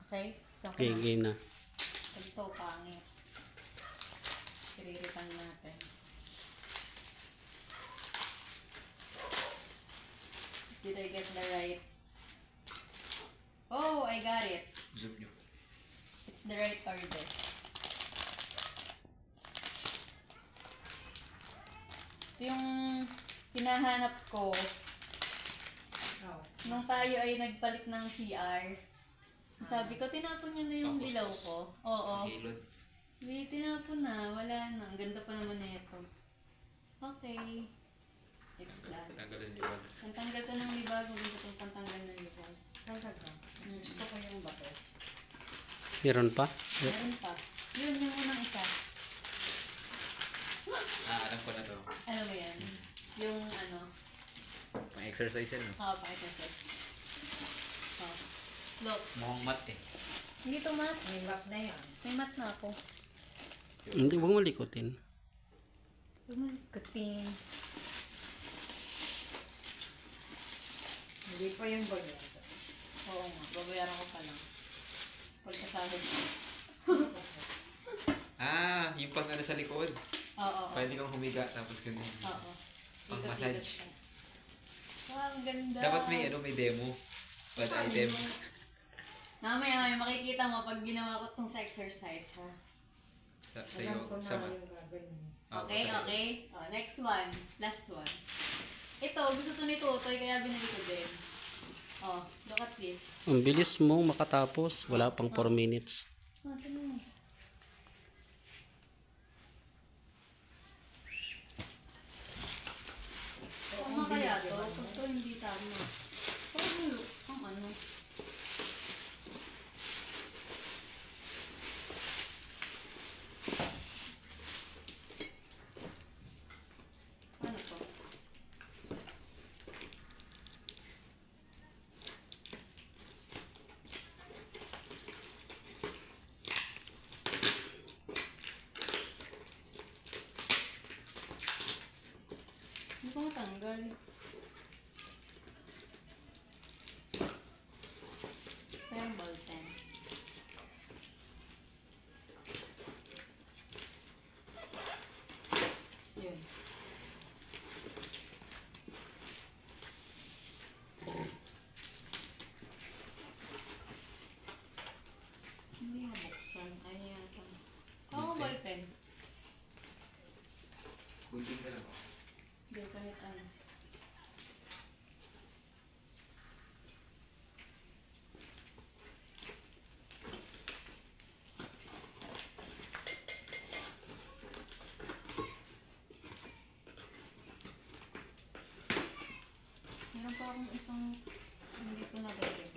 Okay? So, Okay, game na. ito, pangit. Iriripan natin. Did I get the right? Oh, I got it. Zoom nyo. It's the right order. Ito yung hinahanap ko. Nung tayo ay nagpalit ng CR, sabi ko, tinapon nyo na yung dilaw ko. Oo. Hilod. Hindi, tinapon na. Wala na. Ang ganda pa naman na ito. Okay. It's done. Tanggalin yung wag. Pantanggal ko ng libag. Huwag ko itong pantanggal ng libag. Talaga. Gusto ko yung bato. Meron pa? Meron pa. Yun, yung unang isa. Alam ko na to. Alam mo yan? Yung ano. Pang-exercise yan, no? Oo, pakita ko. Oh. Look. Mukhang mat eh. Hindi to mat. May mat na yan. May mat na ako. Hindi, huwag mo likutin. Kuting. Hindi pa yung ganyan. Oo nga. Babayaran ko pa lang. Pagkasahod ko. Yung pang ano sa likod. Oo. Pwede kang humiga tapos ganun. Oo. Pang Ikot-ikot massage. siya. Wow, ang ganda. Dapat may demo. Bad item. Mamaya may makikita mo pag ginawa ko itong sa exercise, ha? Sa'yo. Alam ko na Sama. yung gagawin. Okay, okay. Oh, next one. Last one. Ito, gusto to ni Totoy, kaya binili ko din. Oh, look at this. Ang bilis mo makatapos. Wala pang 4 minutes. Oh, tignan mo. Tama kaya to? Pag to hindi tama. Ang ano? Ano to? Hindi ko matanggal. Parang ball pen. Yun. Hindi mabuksan. Ay, yata. Oo, ball pen. Kunting ka lang. Hindi, kahit ano. Meron pa akong isang hindi ko nabalik.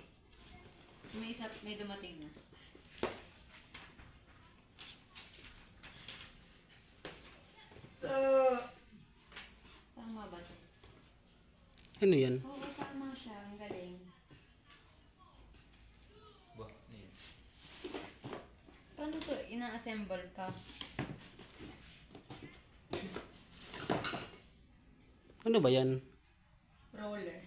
May isa, may dumating na. Tama ba ito? Ano yan? Oo, tama siya. Ang galing. Ba, yun. Paano to? Ina-assemble ka? Ano ba yan? Roller.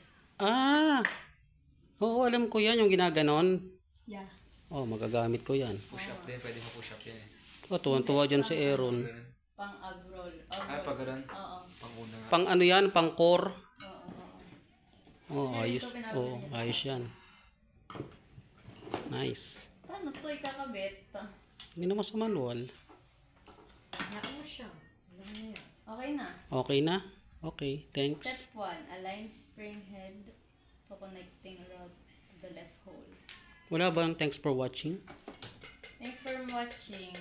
Oo, alam ko yan. Yung ginaganon. Yeah. Oh, magagamit ko yan. Push up din. Pwede mo push up yan eh. Oh, tuwan-tuwa dyan si Aaron. Ganun. Pang-ab roll. Pag ganun. Oo. Panguna nga. Pang ano yan? Pang core? Oo, oo. Oh, ayos. Oh, ayos yan. Nice. Paano to ikakabit? Hindi naman sa manual. Naku mo siya. Alam niya yan. Okay na. Okay na? Okay, thanks. Step 1. Align spring head to connecting rod to the left hole. Wala bang thanks for watching? Thanks for watching.